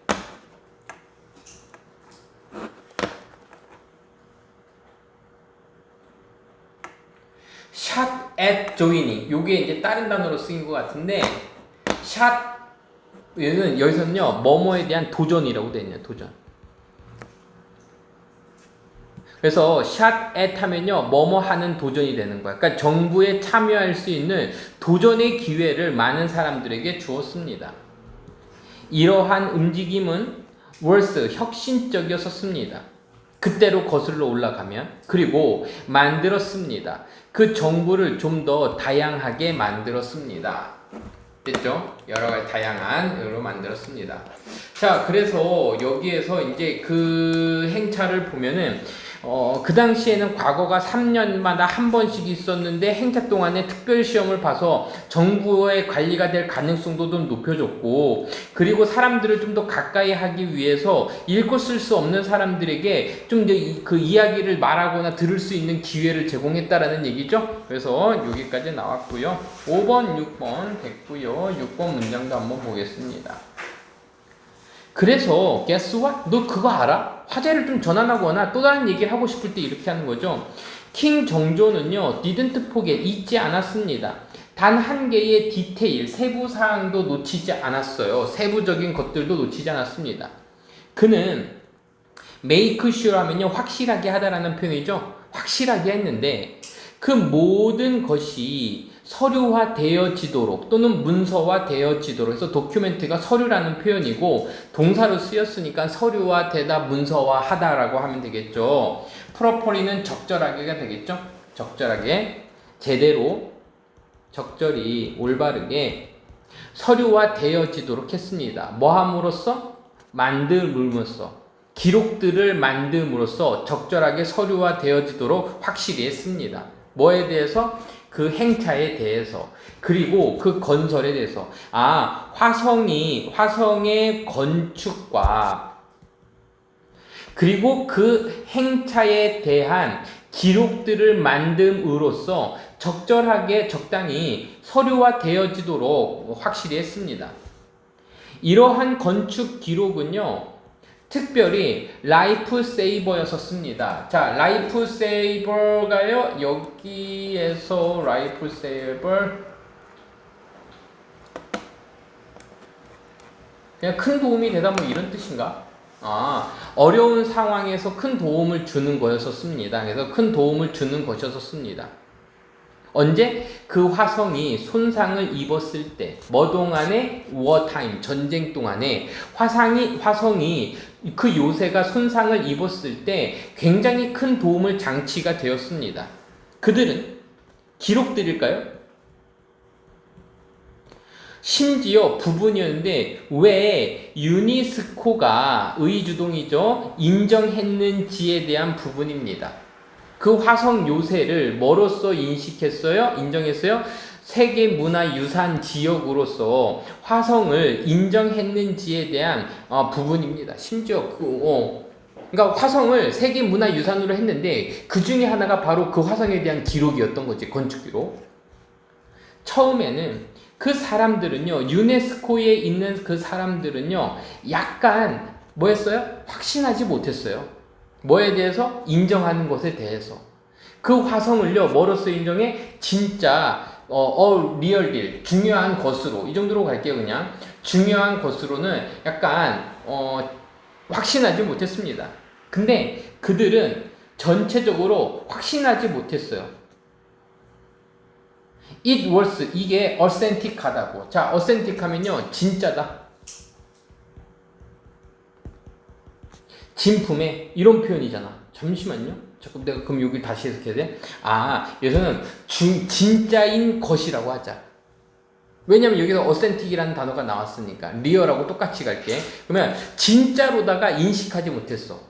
shot at joining, 요게 이제 다른 단어로 쓰인 것 같은데, shot, 얘는 여기서는요, 뭐뭐에 대한 도전이라고 되어 있네요. 도전. 그래서 shot at 하면요, 뭐뭐 하는 도전이 되는 거야. 그러니까 정부에 참여할 수 있는 도전의 기회를 많은 사람들에게 주었습니다. 이러한 움직임은 was 혁신적이었습니다. 그때로 거슬러 올라가면. 그리고 만들었습니다. 그 정부를 좀 더 다양하게 만들었습니다. 됐죠? 여러 가지 다양한 으로 만들었습니다. 자, 그래서 여기에서 이제 그 행차를 보면은 그 당시에는 과거가 3년마다 한 번씩 있었는데 행차 동안에 특별 시험을 봐서 정부의 관리가 될 가능성도 좀 높여줬고, 그리고 사람들을 좀 더 가까이 하기 위해서 읽고 쓸 수 없는 사람들에게 좀 그 이야기를 말하거나 들을 수 있는 기회를 제공했다라는 얘기죠. 그래서 여기까지 나왔고요. 5번, 6번 됐고요. 6번 문장도 한번 보겠습니다. 그래서 guess what? 너 그거 알아? 화제를 좀 전환하거나 또 다른 얘기를 하고 싶을 때 이렇게 하는 거죠. 킹 정조는요, didn't forget, 잊지 않았습니다. 단 한 개의 디테일, 세부 사항도 놓치지 않았어요. 세부적인 것들도 놓치지 않았습니다. 그는 make sure 하면요, 확실하게 하다라는 표현이죠. 확실하게 했는데 그 모든 것이 서류화되어지도록 또는 문서화되어지도록 해서 도큐멘트가 서류라는 표현이고 동사로 쓰였으니까 서류화되다, 문서화하다라고 하면 되겠죠. 프로퍼리는 적절하게가 되겠죠. 적절하게, 제대로, 적절히, 올바르게 서류화되어지도록 했습니다. 뭐 함으로써? 만듦으로써, 기록들을 만듦으로써 적절하게 서류화되어지도록 확실히 했습니다. 뭐에 대해서? 그 행차에 대해서, 그리고 그 건설에 대해서. 화성의 건축과 그리고 그 행차에 대한 기록들을 만듦으로써 적절하게, 적당히 서류화되어지도록 확실히 했습니다. 이러한 건축 기록은요, 특별히 라이프 세이버였었습니다. 자, 라이프 세이버가요, 여기에서 라이프 세이버, 그냥 큰 도움이 되다 뭐 이런 뜻인가? 어려운 상황에서 큰 도움을 주는 거였었습니다. 그래서 큰 도움을 주는 것이었습니다. 언제? 그 화성이 손상을 입었을 때, 뭐 동안에? 워타임, 전쟁 동안에 화성이 그 요새가 손상을 입었을 때 굉장히 큰 도움을 장치가 되었습니다. 그들은 기록들일까요? 심지어 부분이었는데 왜 유니스코가 의주동이죠, 인정했는지에 대한 부분입니다. 그 화성 요새를 뭐로써 인식했어요? 인정했어요? 세계문화유산 지역으로서 화성을 인정했는지에 대한 부분입니다. 심지어 그러니까 화성을 세계문화유산으로 했는데 그 중에 하나가 바로 그 화성에 대한 기록이었던 거지, 건축기록. 처음에는 그 사람들은요, 유네스코에 있는 그 사람들은요, 약간 뭐였어요? 확신하지 못했어요. 뭐에 대해서? 인정하는 것에 대해서. 그 화성을요, 뭐로서 인정해? 진짜, 리얼 딜, 중요한 것으로. 이 정도로 갈게요, 그냥. 중요한 것으로는 약간, 확신하지 못했습니다. 근데 그들은 전체적으로 확신하지 못했어요. It was, 이게 authentic하다고. 자, authentic 하면요, 진짜다. 진품의 이런 표현이잖아. 잠시만요. 잠깐 내가 그럼 여기 다시 해석해야 돼? 여기서는 진짜인 것이라고 하자. 왜냐면 여기서 authentic이라는 단어가 나왔으니까. 리얼하고 똑같이 갈게. 그러면 진짜로다가 인식하지 못했어.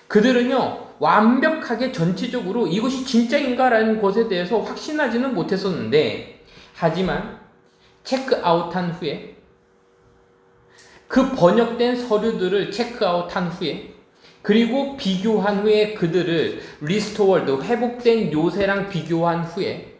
그들은요, 완벽하게 전체적으로 이것이 진짜인가라는 것에 대해서 확신하지는 못했었는데, 하지만 체크아웃한 후에 그 번역된 서류들을 체크아웃한 후에 그리고 비교한 후에 그들을 리스토어드 회복된 요새랑 비교한 후에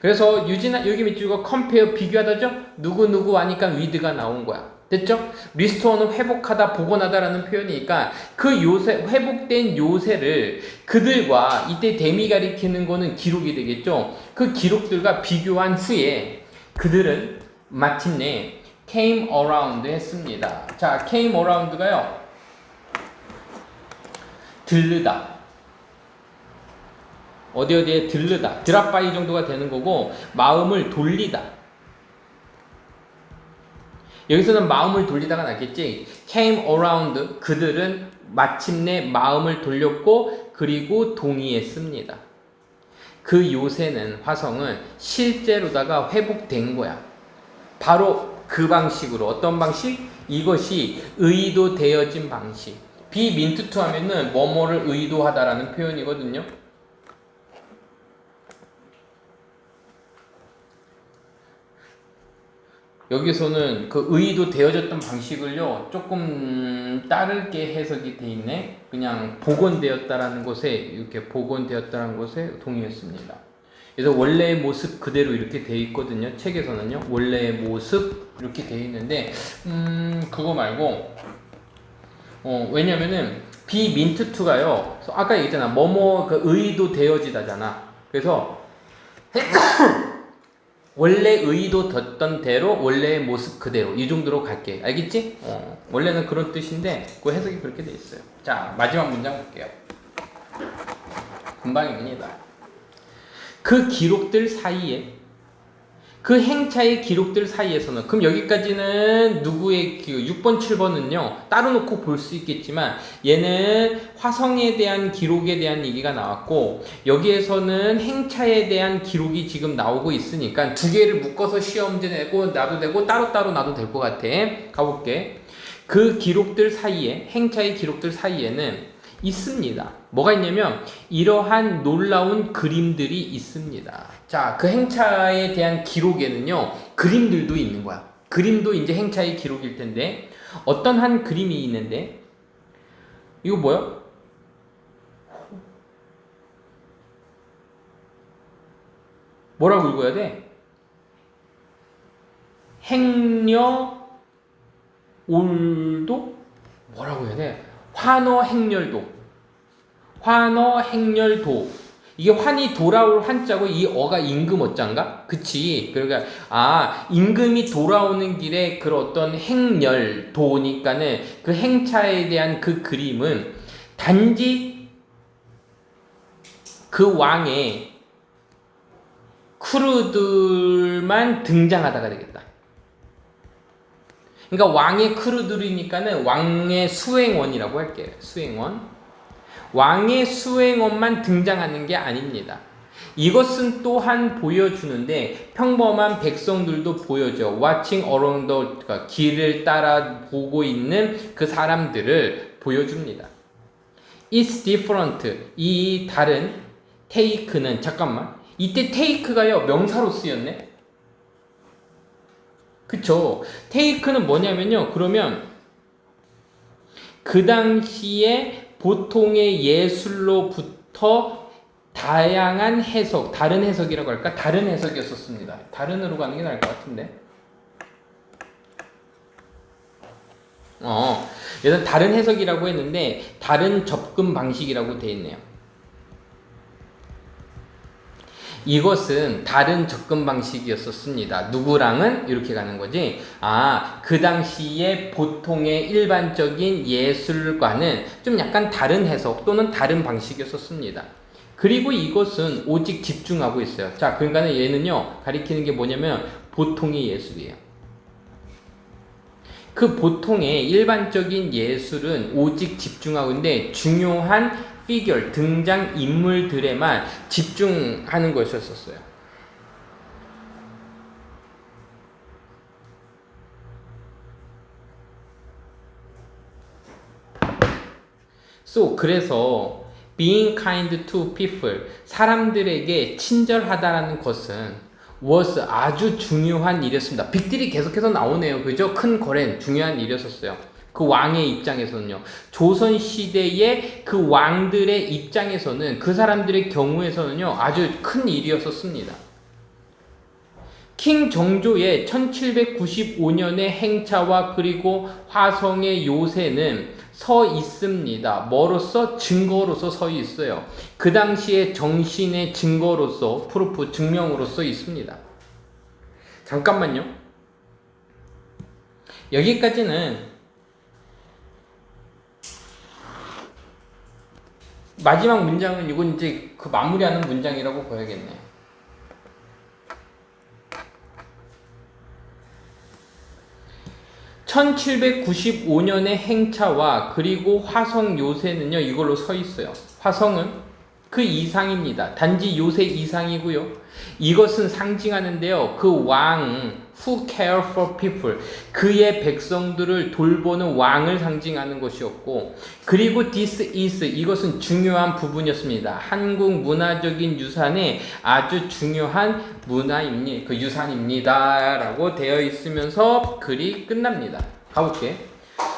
그래서 유진아 여기 밑줄 거 컴페어 비교하다죠? 누구 하니까 위드가 나온 거야. 됐죠? 리스토어는 회복하다 복원하다라는 표현이니까 그 요새 회복된 요새를 그들과 이때 데미 가리키는 거는 기록이 되겠죠? 그 기록들과 비교한 후에 그들은 마침내 came around 했습니다. 자, came around가요. 들르다. 어디에 들르다. 드랍바이 정도가 되는 거고 마음을 돌리다. 여기서는 마음을 돌리다가 낫겠지. came around 그들은 마침내 마음을 돌렸고 그리고 동의했습니다. 그 요새는 화성은 실제로다가 회복된 거야. 바로 그 방식으로 어떤 방식? 이것이 의도되어진 방식. 비민투투 하면은 뭐뭐를 의도하다라는 표현이거든요. 여기서는 그 의도되어졌던 방식을요 조금 다르게 해석이 돼 있네. 그냥 복원되었다라는 것에 이렇게 복원되었다라는 것에 동의했습니다. 그래서 원래의 모습 그대로 이렇게 돼 있거든요. 책에서는요. 원래의 모습 이렇게 돼 있는데 그거 말고 왜냐면은 비민투투가요. 아까 얘기했잖아. 뭐뭐 그 의도되어지다잖아. 그래서 원래 의도됐던 대로 원래의 모습 그대로 이 정도로 갈게. 알겠지? 원래는 그런 뜻인데 그 해석이 그렇게 돼 있어요. 자, 마지막 문장 볼게요. 금방입니다. 그 기록들 사이에 그 행차의 기록들 사이에서는 그럼 여기까지는 누구의 6번 7번은요 따로 놓고 볼 수 있겠지만 얘는 화성에 대한 기록에 대한 얘기가 나왔고 여기에서는 행차에 대한 기록이 지금 나오고 있으니까 두 개를 묶어서 시험제 내고 놔도 되고 따로따로 놔도 될 것 같아. 가볼게. 그 기록들 사이에 행차의 기록들 사이에는 있습니다. 뭐가 있냐면 이러한 놀라운 그림들이 있습니다. 자, 그 행차에 대한 기록에는요 그림들도 있는 거야. 그림도 이제 행차의 기록일 텐데 어떤 한 그림이 있는데 이거 뭐야? 뭐라고 읽어야 돼? 행녀 올도 뭐라고 해야 돼? 환어행렬도. 환어행렬도. 이게 환이 돌아올 환자고 이 어가 임금어자인가? 그치. 그러니까 임금이 돌아오는 길에 그 어떤 행렬도니까는 그 행차에 대한 그 그림은 단지 그 왕의 크루들만 등장하다가 되겠다. 그러니까 왕의 크루들이니까는 왕의 수행원이라고 할게요. 수행원. 왕의 수행원만 등장하는 게 아닙니다. 이것은 또한 보여주는데 평범한 백성들도 보여줘. Watching around the 그러니까 길을 따라 보고 있는 그 사람들을 보여줍니다. It's different. 이 다른 take는 잠깐만. 이때 take가요 명사로 쓰였네. 그쵸? take는 뭐냐면요. 그러면 그 당시에 보통의 예술로부터 다양한 해석, 다른 해석이라고 할까? 다른 해석이었었습니다. 다른으로 가는 게 나을 것 같은데. 일단 다른 해석이라고 했는데 다른 접근 방식이라고 돼 있네요. 이것은 다른 접근 방식이었었습니다. 누구랑은 이렇게 가는 거지. 그 당시에 보통의 일반적인 예술과는 좀 약간 다른 해석 또는 다른 방식이었었습니다. 그리고 이것은 오직 집중하고 있어요. 자, 그러니까 얘는요, 가리키는 게 뭐냐면 보통의 예술이에요. 그 보통의 일반적인 예술은 오직 집중하고 있는데 중요한 피규어, 등장 인물들에만 집중하는 것이었어요. 그래서 being kind to people, 사람들에게 친절하다라는 것은 was 아주 중요한 일이었습니다. 빅딜이 계속해서 나오네요. 그죠? 큰 거래는 중요한 일이었었어요. 그 왕의 입장에서는요. 조선시대의 그 왕들의 입장에서는 그 사람들의 경우에서는요. 아주 큰 일이었었습니다. 킹 정조의 1795년의 행차와 그리고 화성의 요새는 서 있습니다. 뭐로서? 증거로서 서 있어요. 그 당시의 정신의 증거로서, 프루프, 증명으로서 있습니다. 잠깐만요. 여기까지는 마지막 문장은 이건 이제 그 마무리하는 문장이라고 봐야겠네요. (1795년의) 행차와 그리고 화성 요새는요 이걸로 서 있어요. 화성은 그 이상입니다. 단지 요새 이상이고요. 이것은 상징하는데요. 그 왕, who care for people, 그의 백성들을 돌보는 왕을 상징하는 것이었고, 그리고 this is, 이것은 중요한 부분이었습니다. 한국 문화적인 유산의 아주 중요한 문화입니다. 그 유산입니다. 라고 되어 있으면서 글이 끝납니다. 가볼게.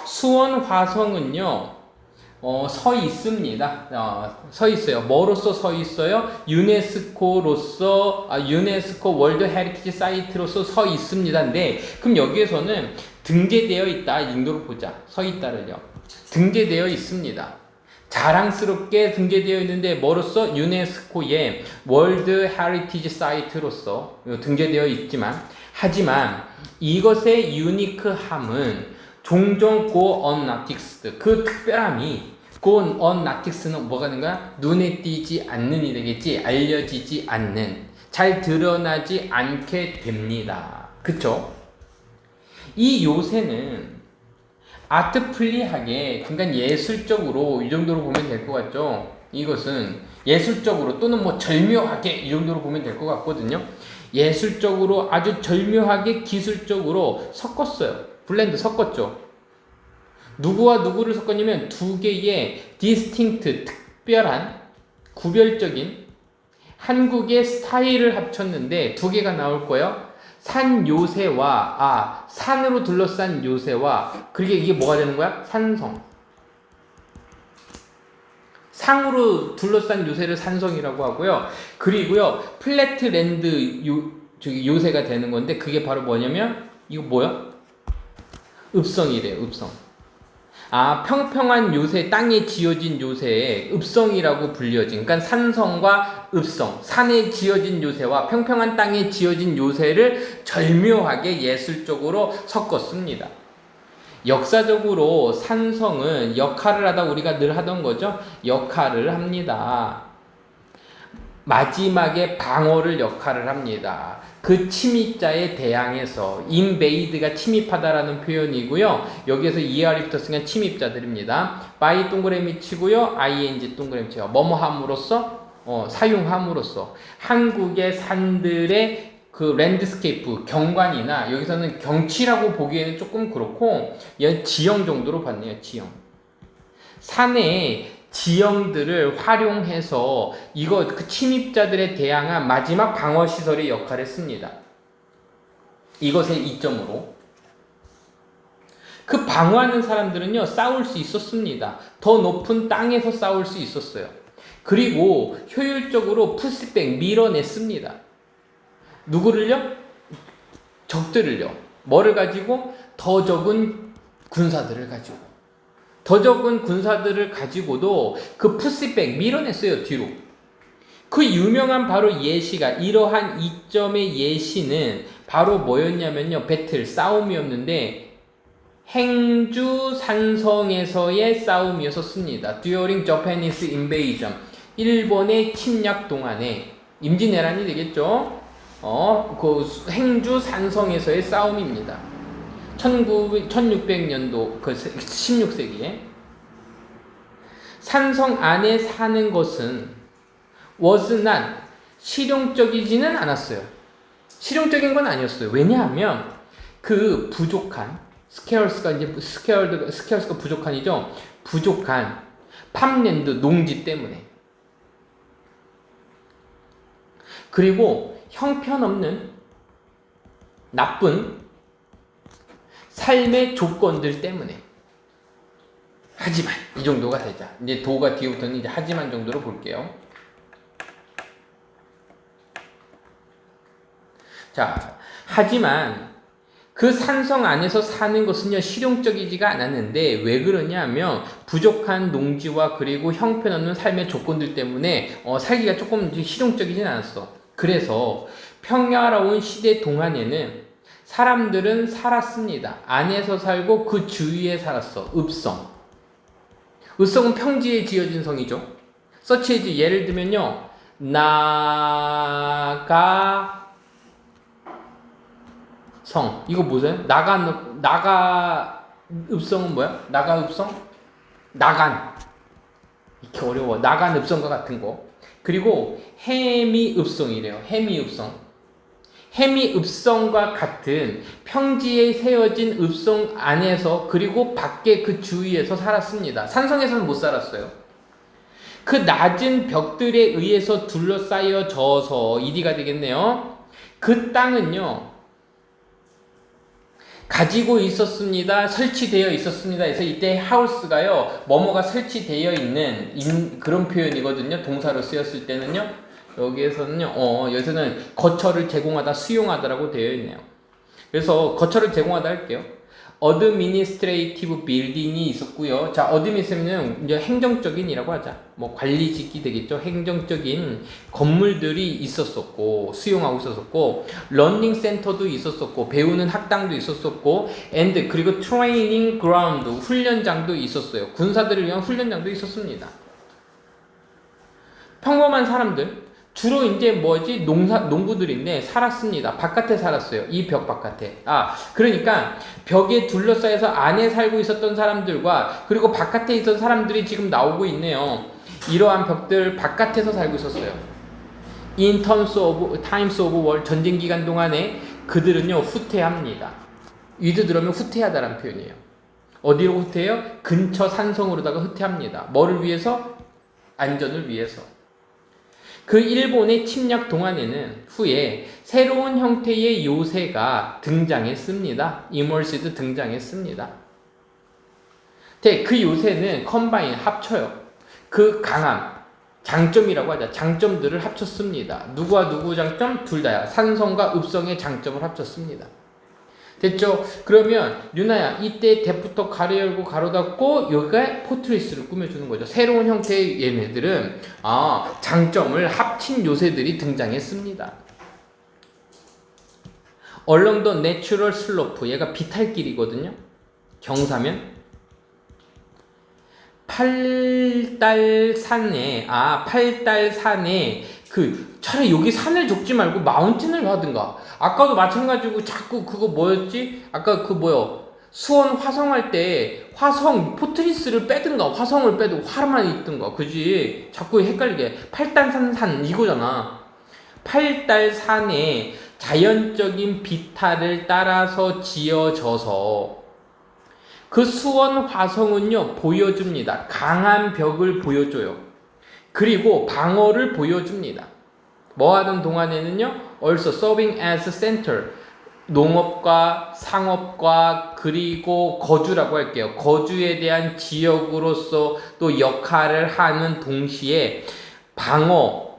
수원 화성은요, 서 있습니다. 서 있어요. 뭐로서 서 있어요? 유네스코로서, 유네스코 월드 헤리티지 사이트로서 서 있습니다. 네. 그럼 여기에서는 등재되어 있다. 이 정도로 보자. 서 있다를요. 등재되어 있습니다. 자랑스럽게 등재되어 있는데 뭐로서? 유네스코의 월드 헤리티지 사이트로서 등재되어 있지만, 하지만 이것의 유니크함은 종종 go unnoticed, 그 특별함이 go unnoticed는 뭐가 되는가? 눈에 띄지 않는 이 되겠지. 알려지지 않는, 잘 드러나지 않게 됩니다. 그쵸? 이 요새는 아트플리하게, 그러니까 예술적으로 이 정도로 보면 될 것 같죠? 이것은 예술적으로 또는 뭐 절묘하게 이 정도로 보면 될 것 같거든요. 예술적으로 아주 절묘하게 기술적으로 섞었어요. 블렌드 섞었죠. 누구와 누구를 섞었냐면 두 개의 distinct, 특별한, 구별적인 한국의 스타일을 합쳤는데 두 개가 나올 거예요. 산 요새와, 산으로 둘러싼 요새와, 그게 이게 뭐가 되는 거야? 산성. 상으로 둘러싼 요새를 산성이라고 하고요. 그리고요, 플랫랜드 요새가 되는 건데, 그게 바로 뭐냐면, 이거 뭐야? 읍성이래요, 읍성. 평평한 요새, 땅에 지어진 요새에 읍성이라고 불려진, 그러니까 산성과 읍성, 산에 지어진 요새와 평평한 땅에 지어진 요새를 절묘하게 예술적으로 섞었습니다. 역사적으로 산성은 역할을 하다 우리가 늘 하던 거죠. 역할을 합니다. 마지막에 방어를 역할을 합니다. 그 침입자에 대항해서, invade가 침입하다라는 표현이고요. 여기에서 ER이 붙었으니까 침입자들입니다. by 동그라미 치고요. ing 동그라미 치고 뭐뭐 함으로써, 사용함으로써 한국의 산들의 그 랜드스케이프, 경관이나 여기서는 경치라고 보기에는 조금 그렇고 지형 정도로 봤네요. 지형. 산의 지형들을 활용해서 그 침입자들에 대항한 마지막 방어 시설의 역할을 했습니다. 이것의 이점으로 그 방어하는 사람들은요 싸울 수 있었습니다. 더 높은 땅에서 싸울 수 있었어요. 그리고 효율적으로 푸시백, 밀어냈습니다. 누구를요? 적들을요. 뭐를 가지고? 더 적은 군사들을 가지고. 더 적은 군사들을 가지고도 그 푸시백 밀어냈어요, 뒤로. 그 유명한 바로 예시가, 이러한 이점의 예시는 바로 뭐였냐면요, 배틀, 싸움이었는데 행주 산성에서의 싸움이었습니다. During Japanese invasion, 일본의 침략 동안에, 임진왜란이 되겠죠. 그 행주 산성에서의 싸움입니다. 1600년도 그 16세기에 산성 안에 사는 것은 was not 실용적이지는 않았어요. 실용적인 건 아니었어요. 왜냐하면 그 부족한 scarce가 이제 scarce가 부족한이죠. 부족한 팜랜드 농지 때문에, 그리고 형편없는 나쁜 삶의 조건들 때문에. 하지만 이 정도가 되자. 이제 도가 뒤부터는 이제 하지만 정도로 볼게요. 자, 하지만 그 산성 안에서 사는 것은요, 실용적이지가 않았는데, 왜 그러냐면 부족한 농지와 그리고 형편없는 삶의 조건들 때문에 살기가 조금 실용적이진 않았어. 그래서 평화로운 시대 동안에는 사람들은 살았습니다. 안에서 살고 그 주위에 살았어. 읍성. 읍성은 평지에 지어진 성이죠. 서치해지, 예를 들면요, 나가 성. 이거 보세요. 나가 읍성은 뭐야? 나가 읍성? 나간. 이렇게 어려워. 나간 읍성과 같은 거. 그리고 해미 읍성이래요. 해미 읍성. 해미 읍성과 같은 평지에 세워진 읍성 안에서, 그리고 밖에 그 주위에서 살았습니다. 산성에서는 못 살았어요. 그 낮은 벽들에 의해서 둘러싸여져서, 이디가 되겠네요. 그 땅은요, 가지고 있었습니다. 설치되어 있었습니다. 그래서 이때 하우스가요, 뭐뭐가 설치되어 있는 그런 표현이거든요. 동사로 쓰였을 때는요. 여기서는 거처를 제공하다, 수용하다라고 되어 있네요. 그래서 거처를 제공하다 할게요. administrative building이 있었고요. 자, administration은 이제 행정적인이라고 하자. 뭐 관리직이 되겠죠. 행정적인 건물들이 있었었고, 수용하고 있었었고, learning center도 있었었고, 배우는 학당도 있었었고, and 그리고 training ground, 훈련장도 있었어요. 군사들을 위한 훈련장도 있었습니다. 평범한 사람들, 주로 이제 농부들인데 살았습니다. 바깥에 살았어요. 이 벽 바깥에. 그러니까 벽에 둘러싸여서 안에 살고 있었던 사람들과, 그리고 바깥에 있던 사람들이 지금 나오고 있네요. 이러한 벽들 바깥에서 살고 있었어요. In times of war, 전쟁 기간 동안에 그들은요, 후퇴합니다. 위드 들으면 후퇴하다라는 표현이에요. 어디로 후퇴해요? 근처 산성으로다가 후퇴합니다. 뭐를 위해서? 안전을 위해서. 그 일본의 침략 동안에는 후에 새로운 형태의 요새가 등장했습니다. 이머시드 등장했습니다. 그 요새는 컴바인, 합쳐요. 그 강함, 장점이라고 하자. 장점들을 합쳤습니다. 누구와 누구 장점? 둘 다야. 산성과 읍성의 장점을 합쳤습니다. 됐죠? 그러면 유나야, 이때 대부터 가로 열고 가로 닫고 여기가 포트리스를 꾸며주는 거죠. 새로운 형태의 얘네들은 장점을 합친 요새들이 등장했습니다. Along the natural slope, 얘가 비탈길이거든요. 경사면 팔달산에 차라리 여기 산을 족지 말고 마운틴을 하든가. 아까도 마찬가지고 자꾸 그거 뭐였지? 아까 수원 화성할 때 화성 포트리스를 빼든가, 화성을 빼도 화만 있든가. 그지? 자꾸 헷갈리게. 팔달산 이거잖아. 팔달산에 자연적인 비탈을 따라서 지어져서 그 수원 화성은요, 보여줍니다. 강한 벽을 보여줘요. 그리고 방어를 보여줍니다. 뭐 하는 동안에는요, also serving as center, 농업과 상업과 그리고 거주라고 할게요. 거주에 대한 지역으로서 또 역할을 하는 동시에 방어,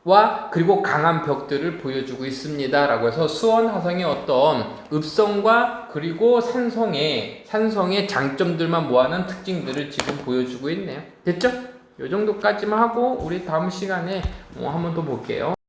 와 그리고 강한 벽들을 보여주고 있습니다 라고 해서 수원 화성의 어떤 읍성과 그리고 산성의 장점들만 모아놓은 특징들을 지금 보여주고 있네요. 됐죠? 이 정도까지만 하고 우리 다음 시간에 한 번 더 볼게요.